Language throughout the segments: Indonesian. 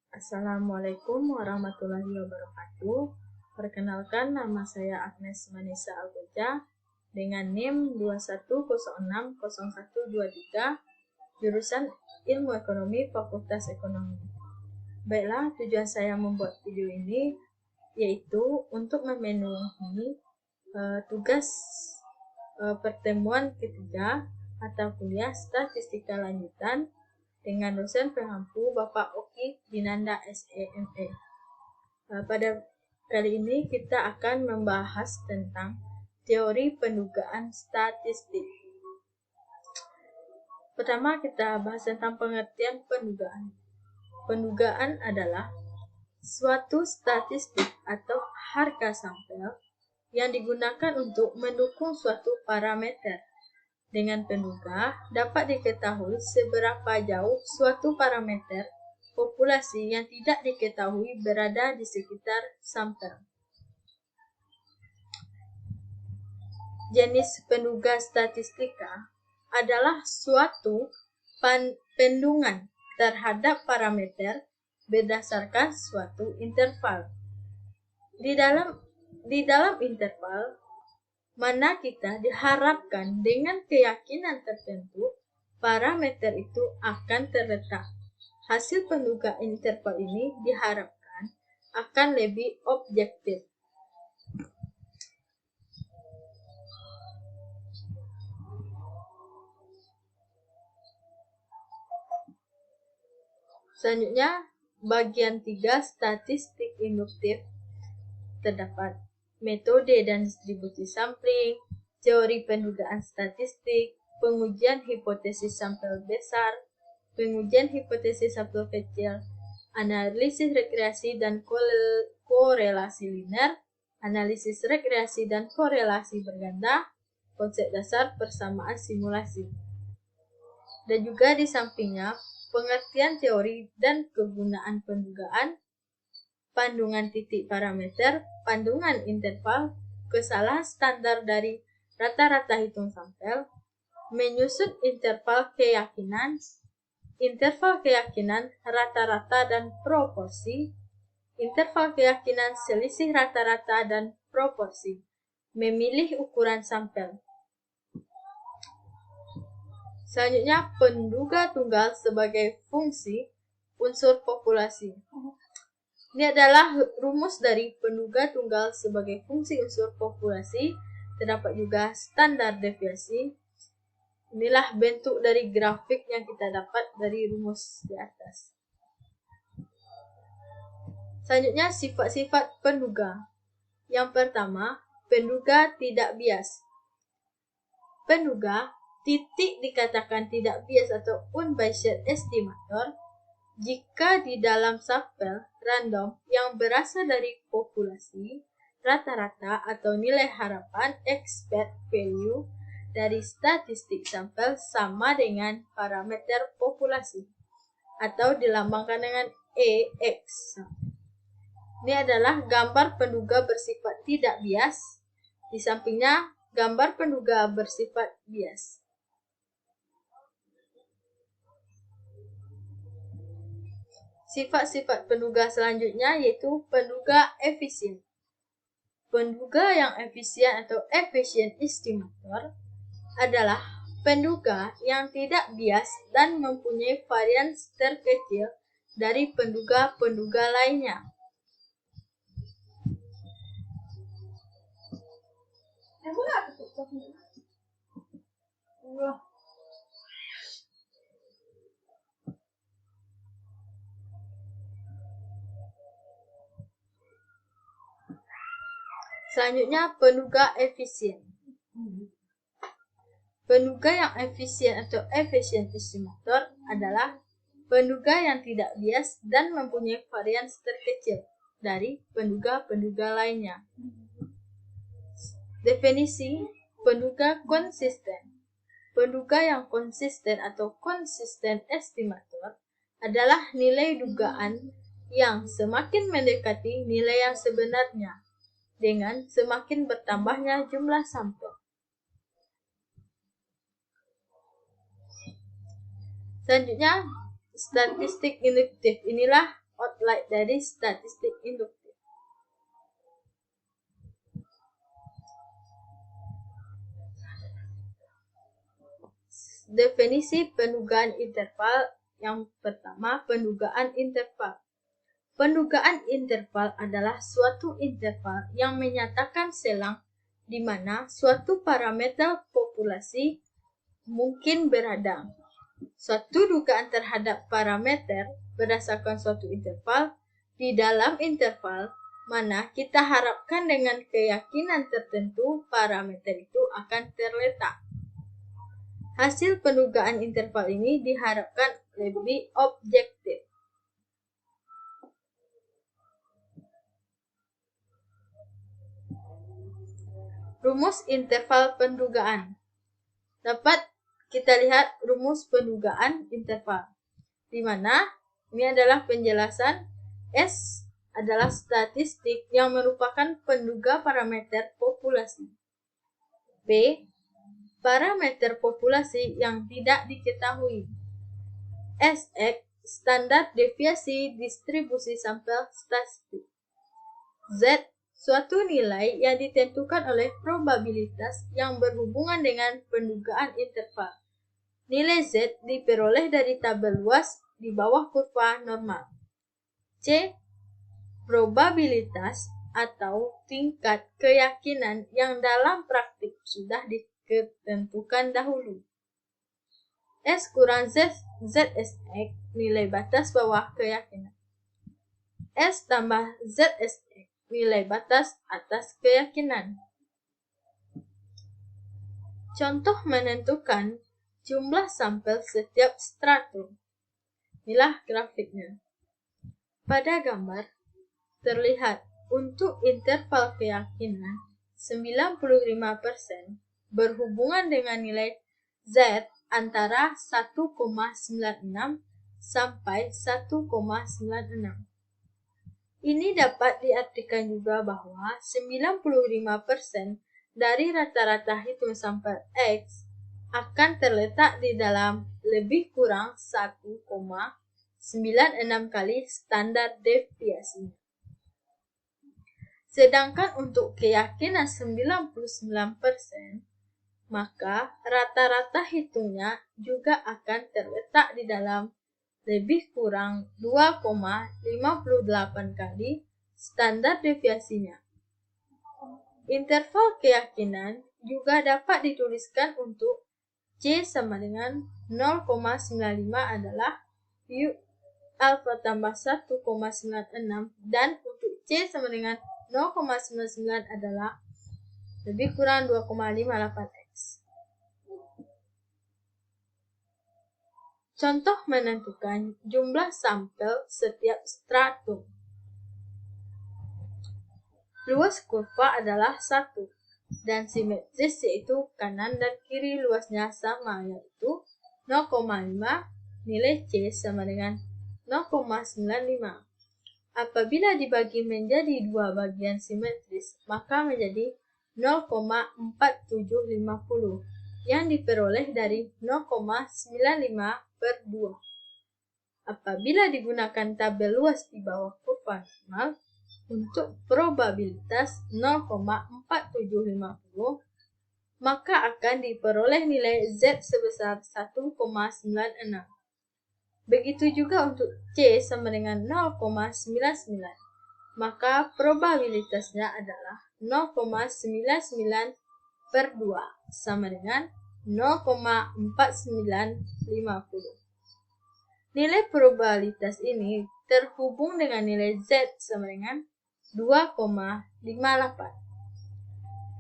Assalamualaikum warahmatullahi wabarakatuh. Perkenalkan, nama saya Agnes Manisa Algoja dengan NIM 21060123, jurusan Ilmu Ekonomi Fakultas Ekonomi. Baiklah, tujuan saya membuat video ini yaitu untuk memenuhi tugas pertemuan ketiga mata kuliah statistika lanjutan dengan dosen pengampu Bapak Oki Dinanda SEME. Pada kali ini kita akan membahas tentang teori pendugaan statistik. Pertama kita bahas tentang pengertian pendugaan. Pendugaan adalah suatu statistik atau harga sampel yang digunakan untuk mendukung suatu parameter. Dengan penduga, dapat diketahui seberapa jauh suatu parameter populasi yang tidak diketahui berada di sekitar sampel. Jenis penduga statistika adalah suatu pendungan terhadap parameter berdasarkan suatu interval. Di dalam interval mana kita diharapkan dengan keyakinan tertentu parameter itu akan terletak. Hasil pendugaan interval ini diharapkan akan lebih objektif. Selanjutnya, bagian 3 statistik induktif terdapat metode dan distribusi sampling, teori pendugaan statistik, pengujian hipotesis sampel besar, pengujian hipotesis sampel kecil, analisis regresi dan korelasi linear, analisis regresi dan korelasi berganda, konsep dasar persamaan simulasi. Dan juga di sampingnya, pengertian teori dan kegunaan pendugaan, pandungan titik parameter, pandungan interval, kesalahan standar dari rata-rata hitung sampel, menyusun interval keyakinan, rata-rata dan proporsi, interval keyakinan selisih rata-rata dan proporsi, memilih ukuran sampel. Selanjutnya, penduga tunggal sebagai fungsi unsur populasi. Ini adalah rumus dari penduga tunggal sebagai fungsi unsur populasi. Terdapat juga standar deviasi. Inilah bentuk dari grafik yang kita dapat dari rumus di atas. Selanjutnya, sifat-sifat penduga. Yang pertama, penduga tidak bias. Penduga titik dikatakan tidak bias atau unbiased estimator jika di dalam sampel random yang berasal dari populasi, rata-rata atau nilai harapan expected value dari statistik sampel sama dengan parameter populasi atau dilambangkan dengan EX. Ini adalah gambar penduga bersifat tidak bias. Di sampingnya gambar penduga bersifat bias. Sifat-sifat penduga selanjutnya yaitu penduga efisien. Penduga yang efisien atau efficient estimator adalah penduga yang tidak bias dan mempunyai varians terkecil dari penduga-penduga lainnya. Selanjutnya, penduga efisien. Penduga yang efisien atau efficient estimator adalah penduga yang tidak bias dan mempunyai varians terkecil dari penduga-penduga lainnya. Definisi penduga konsisten. Penduga yang konsisten atau consistent estimator adalah nilai dugaan yang semakin mendekati nilai yang sebenarnya dengan semakin bertambahnya jumlah sampel. Selanjutnya, statistik induktif. Inilah spotlight dari statistik induktif. Definisi pendugaan interval. Yang pertama, pendugaan interval. Pendugaan interval adalah suatu interval yang menyatakan selang di mana suatu parameter populasi mungkin berada. Suatu dugaan terhadap parameter berdasarkan suatu interval di dalam interval mana kita harapkan dengan keyakinan tertentu parameter itu akan terletak. Hasil pendugaan interval ini diharapkan lebih objektif. Rumus interval pendugaan. Dapat kita lihat rumus pendugaan interval, di mana ini adalah penjelasan. S adalah statistik yang merupakan penduga parameter populasi. B, parameter populasi yang tidak diketahui. SX, standar deviasi distribusi sampel statistik. Z, suatu nilai yang ditentukan oleh probabilitas yang berhubungan dengan pendugaan interval. Nilai Z diperoleh dari tabel luas di bawah kurva normal. C, probabilitas atau tingkat keyakinan yang dalam praktik sudah ditentukan dahulu. S kurang ZSX, nilai batas bawah keyakinan. S tambah ZSX, nilai batas atas keyakinan. Contoh menentukan jumlah sampel setiap stratum. Inilah grafiknya. Pada gambar, terlihat untuk interval keyakinan 95% berhubungan dengan nilai Z antara 1,96 sampai 1,96. Ini dapat diartikan juga bahwa 95% dari rata-rata hitung sampel X akan terletak di dalam lebih kurang 1,96 kali standar deviasi. Sedangkan untuk keyakinan 99%, maka rata-rata hitungnya juga akan terletak di dalam lebih kurang 2,58 kali standar deviasinya. Interval keyakinan juga dapat dituliskan untuk C sama dengan 0,95 adalah U alfa tambah 1,96 dan untuk C sama dengan 0,99 adalah lebih kurang 2,58X. Contoh menentukan jumlah sampel setiap stratum. Luas kurva adalah 1 dan simetris yaitu kanan dan kiri luasnya sama yaitu 0,5, nilai C sama dengan 0,95. Apabila dibagi menjadi dua bagian simetris, maka menjadi 0,4750 yang diperoleh dari 0,95/2. Apabila digunakan tabel luas di bawah kurva normal untuk probabilitas 0,4750, maka akan diperoleh nilai Z sebesar 1,96. Begitu juga untuk C sama dengan 0,99, maka probabilitasnya adalah 0,99/2 sama dengan 0,4950. Nilai probabilitas ini terhubung dengan nilai Z sama dengan 2,58.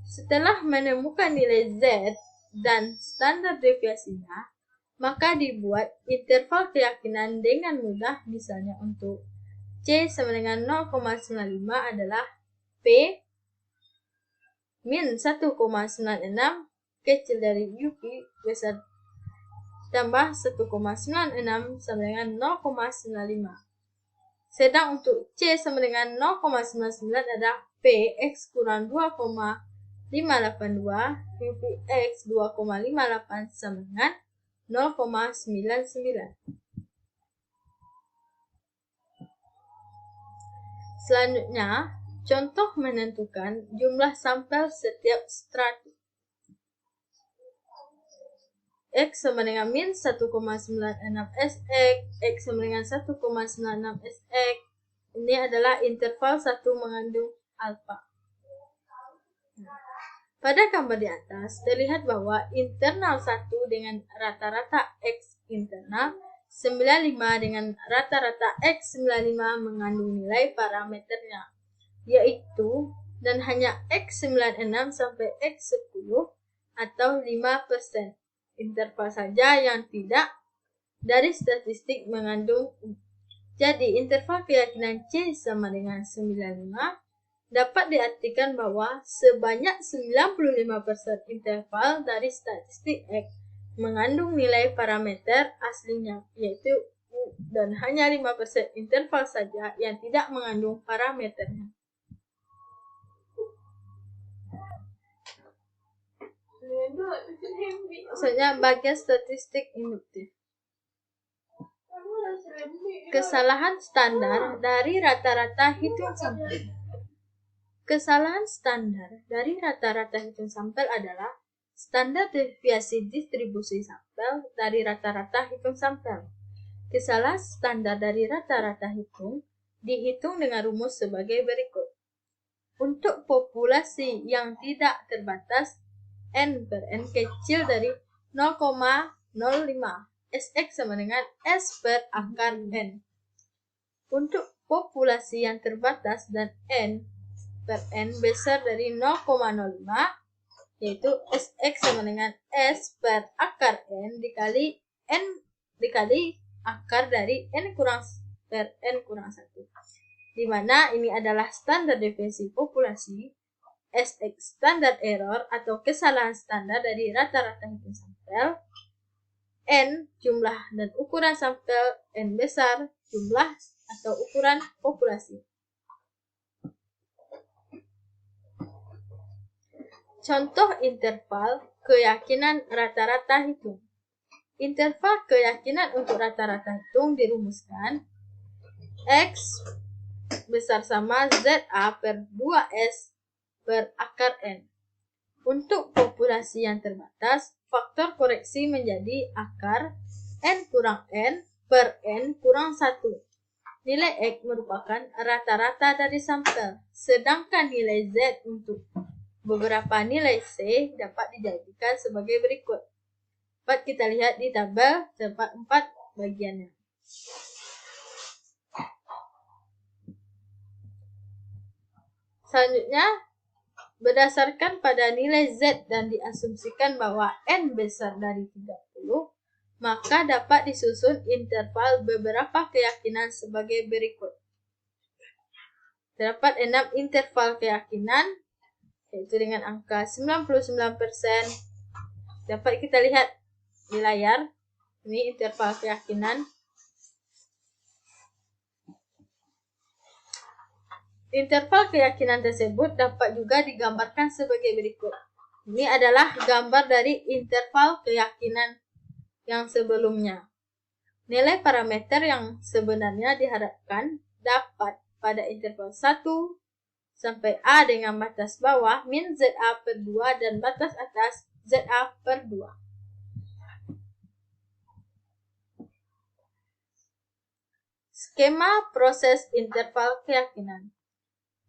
Setelah menemukan nilai Z dan standar deviasinya, maka dibuat interval keyakinan dengan mudah. Misalnya untuk C sama dengan 0,95 adalah P min 1,96 kecil dari UP besar tambah 1,96 sama dengan 0,95. Sedang untuk C sama dengan 0,99 adalah P X kurang 2,582 UP X 2,58 sama dengan 0,99. Selanjutnya, contoh menentukan jumlah sampel setiap stratum. X sama dengan min 1,96 SX, X sama dengan 1,96 SX. Ini adalah interval 1 mengandung alfa. Pada gambar di atas, terlihat bahwa internal 1 dengan rata-rata X internal 95 dengan rata-rata X95 mengandung nilai parameternya, yaitu dan hanya X96 sampai X10 atau 5%. Interval saja yang tidak dari statistik mengandung U. Jadi, interval keyakinan C sama dengan 95 dapat diartikan bahwa sebanyak 95% interval dari statistik X mengandung nilai parameter aslinya, yaitu U, dan hanya 5% interval saja yang tidak mengandung parameternya. Maksudnya bagian statistik induktif. Kesalahan standar dari rata-rata hitung sampel. Kesalahan standar dari rata-rata hitung sampel adalah standar deviasi distribusi sampel dari rata-rata hitung sampel. Kesalahan standar dari rata-rata hitung dihitung dengan rumus sebagai berikut. Untuk populasi yang tidak terbatas, N per N kecil dari 0,05, SX sama dengan S per akar N. Untuk populasi yang terbatas dan N per N besar dari 0,05, yaitu SX sama dengan S per akar N dikali akar dari N kurang per N kurang 1. Di mana ini adalah standar deviasi populasi, SX standar error atau kesalahan standar dari rata-rata hitung sampel, N jumlah dan ukuran sampel, N besar jumlah atau ukuran populasi. Contoh interval keyakinan rata-rata hitung. Interval keyakinan untuk rata-rata hitung dirumuskan X besar sama ZA per 2S per akar N. Untuk populasi yang terbatas, faktor koreksi menjadi akar N kurang N per N kurang 1. Nilai X merupakan rata-rata dari sampel, sedangkan nilai Z untuk beberapa nilai C dapat dijadikan sebagai berikut. Dapat kita lihat di tabel terdapat 4 bagiannya. Selanjutnya, berdasarkan pada nilai Z dan diasumsikan bahwa N besar dari 30, maka dapat disusun interval beberapa keyakinan sebagai berikut. Terdapat 6 interval keyakinan, yaitu dengan angka 99%. Dapat kita lihat di layar, ini interval keyakinan. Interval keyakinan tersebut dapat juga digambarkan sebagai berikut. Ini adalah gambar dari interval keyakinan yang sebelumnya. Nilai parameter yang sebenarnya diharapkan dapat pada interval 1 sampai A dengan batas bawah min ZA per 2 dan batas atas ZA per 2. Skema proses interval keyakinan.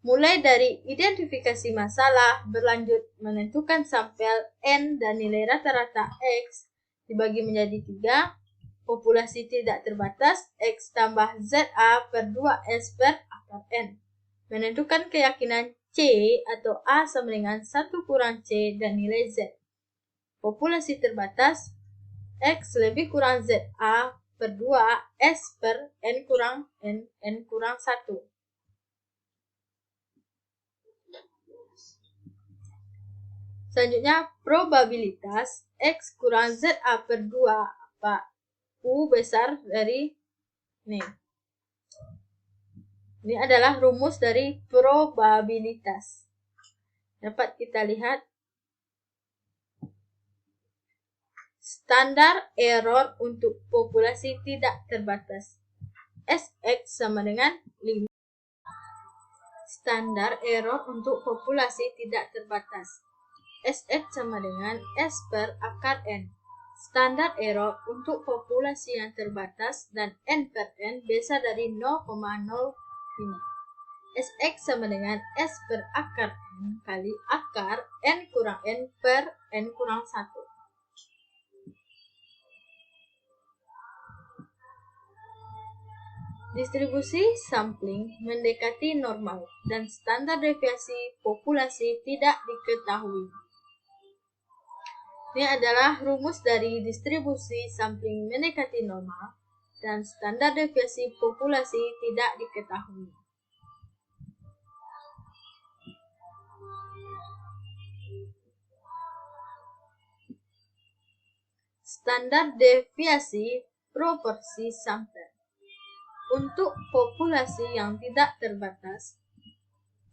Mulai dari identifikasi masalah, berlanjut menentukan sampel N dan nilai rata-rata X dibagi menjadi 3, populasi tidak terbatas X tambah ZA per 2S per akar N. Menentukan keyakinan C atau A sama dengan 1 kurang C dan nilai Z. Populasi terbatas X lebih kurang ZA per 2S per N kurang 1. Selanjutnya, probabilitas X kurang ZA per 2 apa? U besar dari ini. Ini adalah rumus dari probabilitas. Dapat kita lihat standar error untuk populasi tidak terbatas. SX sama dengan 5. Standar error untuk populasi tidak terbatas. Sx sama dengan S per akar N. Standar error untuk populasi yang terbatas dan N per N besar dari 0,05. Sx sama dengan S per akar N kali akar N kurang N per N kurang 1. Distribusi sampling mendekati normal dan standar deviasi populasi tidak diketahui. Ini adalah rumus dari distribusi sampling mendekati normal dan standar deviasi populasi tidak diketahui. Standar deviasi proporsi sampel. Untuk populasi yang tidak terbatas,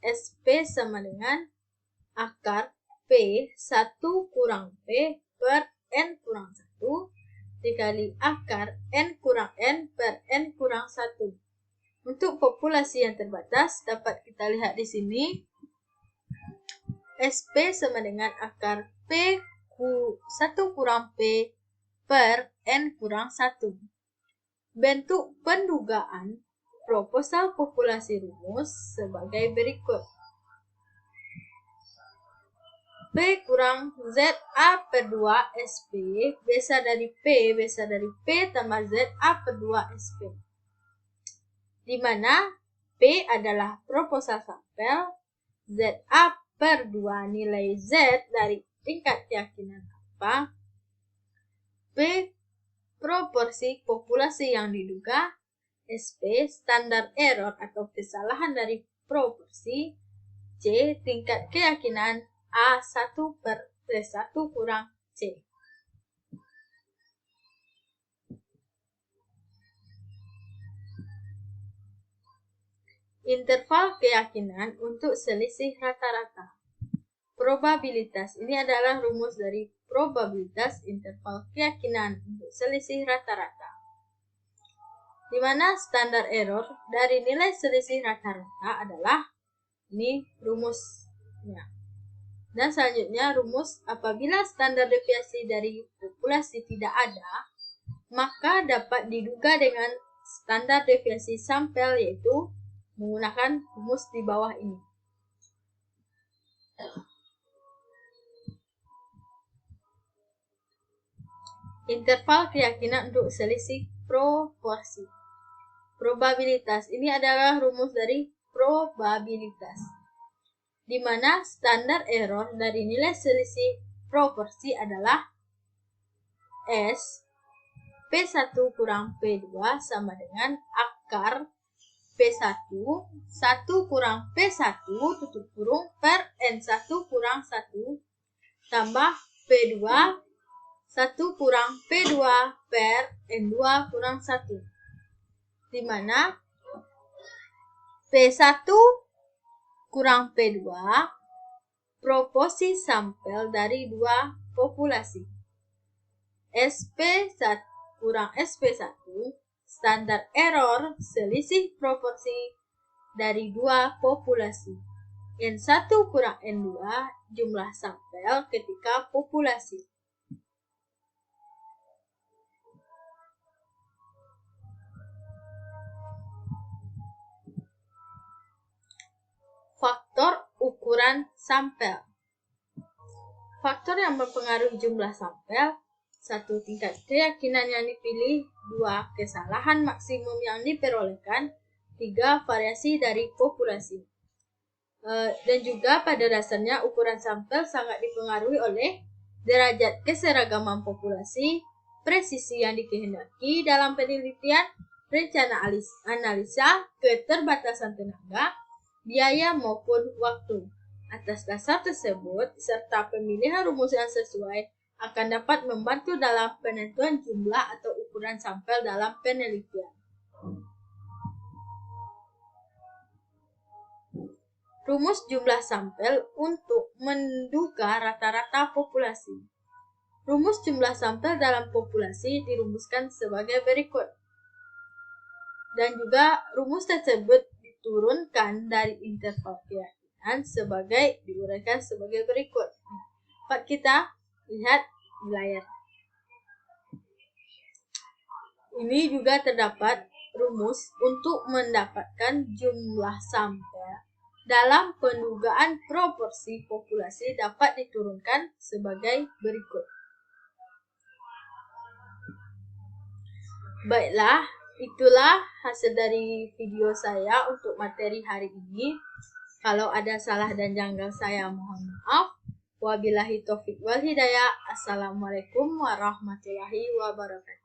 SP sama dengan akar P1 kurang P per N kurang 1 dikali akar N kurang N per N kurang 1. Untuk populasi yang terbatas, dapat kita lihat di sini, SP sama dengan akar P1 kurang P per N kurang 1. Bentuk pendugaan proposal populasi rumus sebagai berikut. P kurang ZA per 2 SP besar dari P tambah ZA per 2 SP. Di mana P adalah proposal sampel, ZA per 2 nilai Z dari tingkat keyakinan apa, P proporsi populasi yang diduga, SP standar error atau kesalahan dari proporsi, C tingkat keyakinan A1 per T1 kurang C. Interval keyakinan untuk selisih rata-rata. Probabilitas ini adalah rumus dari probabilitas interval keyakinan untuk selisih rata-rata, di mana standar error dari nilai selisih rata-rata adalah ini rumusnya. Dan selanjutnya rumus apabila standar deviasi dari populasi tidak ada, maka dapat diduga dengan standar deviasi sampel, yaitu menggunakan rumus di bawah ini. Interval keyakinan untuk selisih proporsi. Probabilitas ini adalah rumus dari probabilitas, di mana standar error dari nilai selisih proporsi adalah S P1 kurang P2 sama dengan akar P1 1 kurang P1 tutup kurung per N1 kurang 1 tambah P2 1 kurang P2 per N2 kurang 1, di mana P1 kurang P2 proporsi sampel dari dua populasi. SP1 kurang SP1 standar error selisih proporsi dari dua populasi. N1 kurang N2 jumlah sampel ketika populasi. Faktor ukuran sampel. Faktor yang mempengaruhi jumlah sampel: 1. Tingkat keyakinan yang dipilih, 2. Kesalahan maksimum yang diperolehkan, 3. Variasi dari populasi. Dan juga pada dasarnya ukuran sampel sangat dipengaruhi oleh derajat keseragaman populasi, presisi yang dikehendaki dalam penelitian, rencana analisa, keterbatasan tenaga, biaya maupun waktu. Atas dasar tersebut, serta pemilihan rumus yang sesuai akan dapat membantu dalam penentuan jumlah atau ukuran sampel dalam penelitian. Rumus jumlah sampel untuk menduga rata-rata populasi. Rumus jumlah sampel dalam populasi dirumuskan sebagai berikut. Dan juga rumus tersebut diturunkan dari interval keyakinan diuraikan sebagai berikut. Dapat kita lihat di layar. Ini juga terdapat rumus untuk mendapatkan jumlah sampel dalam pendugaan proporsi populasi dapat diturunkan sebagai berikut. Baiklah, itulah hasil dari video saya untuk materi hari ini. Kalau ada salah dan janggal saya mohon maaf. Wabillahi taufiq wal hidayah. Assalamualaikum warahmatullahi wabarakatuh.